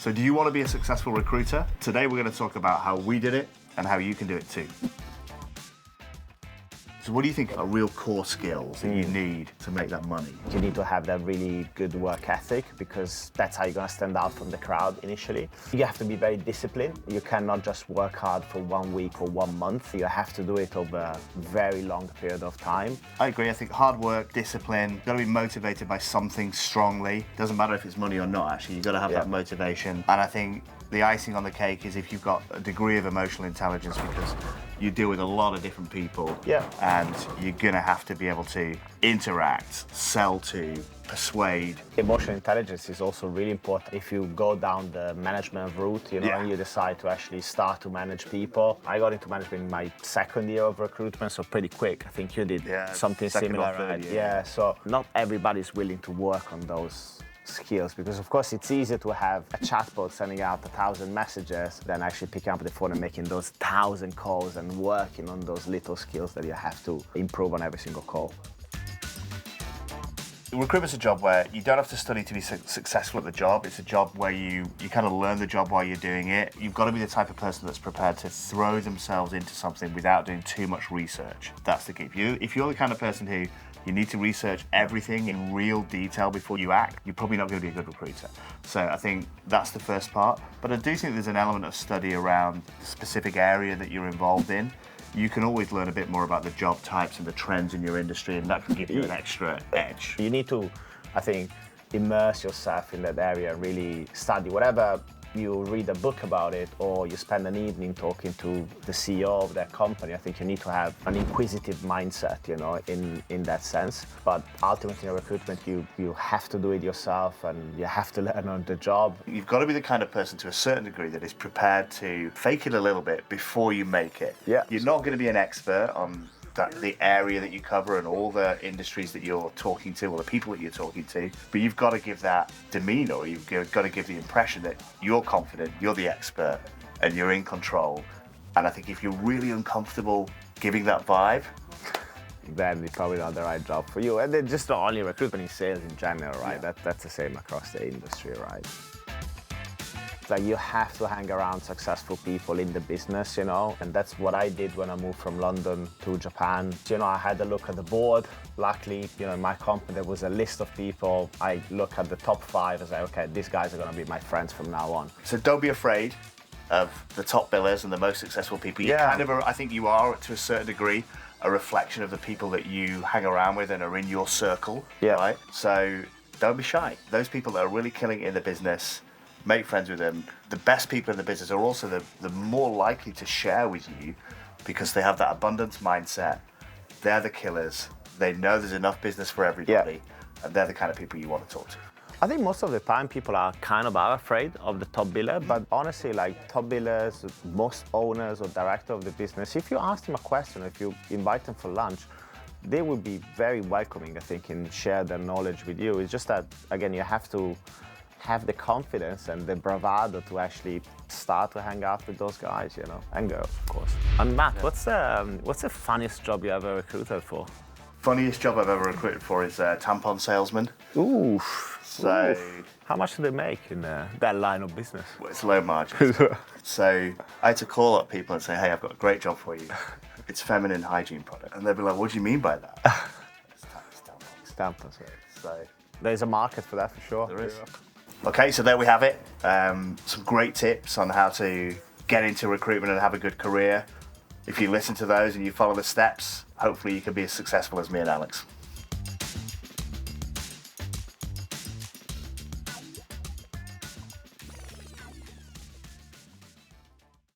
So do you want to be a successful recruiter? Today we're going to talk about how we did it and how you can do it too. So what do you think are real core skills that you need to make that money? You need to have that really good work ethic because that's how you're going to stand out from the crowd initially. You have to be very disciplined. You cannot just work hard for 1 week or 1 month. You have to do it over a very long period of time. I agree. I think hard work, discipline, you've got to be motivated by something strongly. Doesn't matter if it's money or not, actually. You've got to have that motivation. And I think the icing on the cake is if you've got a degree of emotional intelligence because you deal with a lot of different people and you're gonna have to be able to interact, sell to, persuade. Emotional intelligence is also really important if you go down the management route, and you decide to actually start to manage people. I got into management in my 2nd year of recruitment, so pretty quick. I think you did something similar, right? Yeah, so not everybody's willing to work on those skills because of course it's easier to have a chatbot sending out 1,000 messages than actually picking up the phone and making those 1,000 calls and working on those little skills that you have to improve on every single call. Recruitment's a job where you don't have to study to be successful at the job. It's a job where you kind of learn the job while you're doing it. You've got to be the type of person that's prepared to throw themselves into something without doing too much research. That's the key. If you're the kind of person who you need to research everything in real detail before you act, you're probably not going to be a good recruiter. So I think that's the first part. But I do think there's an element of study around the specific area that you're involved in. You can always learn a bit more about the job types and the trends in your industry, and that can give you an extra edge. You need to, I think, immerse yourself in that area and really study whatever. You read a book about it or you spend an evening talking to the CEO of that company. I think you need to have an inquisitive mindset, in that sense. But ultimately in recruitment, you have to do it yourself and you have to learn on the job. You've got to be the kind of person to a certain degree that is prepared to fake it a little bit before you make it. Yeah. You're not going to be an expert on the area that you cover and all the industries that you're talking to or the people that you're talking to, but you've got to give that demeanor, or you've got to give the impression that you're confident, you're the expert, and you're in control. And I think if you're really uncomfortable giving that vibe, then it's probably not the right job for you. And then just not only recruitment, in sales in general, right? Yeah. That's the same across the industry, right? Like you have to hang around successful people in the business, and that's what I did when I moved from London to Japan. I had a look at the board. Luckily, in my company, there was a list of people. I look at the top 5 and say, okay, these guys are going to be my friends from now on. So don't be afraid of the top billers and the most successful people. I think you are, to a certain degree, a reflection of the people that you hang around with and are in your circle, right? So don't be shy. Those people that are really killing it in the business, make friends with them. The best people in the business are also the more likely to share with you because they have that abundance mindset. They're the killers. They know there's enough business for everybody, and they're the kind of people you want to talk to. I think most of the time people are kind of afraid of the top biller, but honestly, like top billers, most owners or director of the business, if you ask them a question, if you invite them for lunch, they will be very welcoming, I think, and share their knowledge with you. It's just that, again, you have to have the confidence and the bravado to actually start to hang out with those guys, and girls, of course. And Matt, what's the funniest job you ever recruited for? Funniest job I've ever recruited for is a tampon salesman. Ooh. So, how much do they make in that line of business? Well, it's low margin. So I had to call up people and say, hey, I've got a great job for you. It's feminine hygiene product. And they'd be like, what do you mean by that? It's tampons. So there's a market for that for sure. There is. Okay, so there we have it. Some great tips on how to get into recruitment and have a good career. If you listen to those and you follow the steps, hopefully you can be as successful as me and Alex.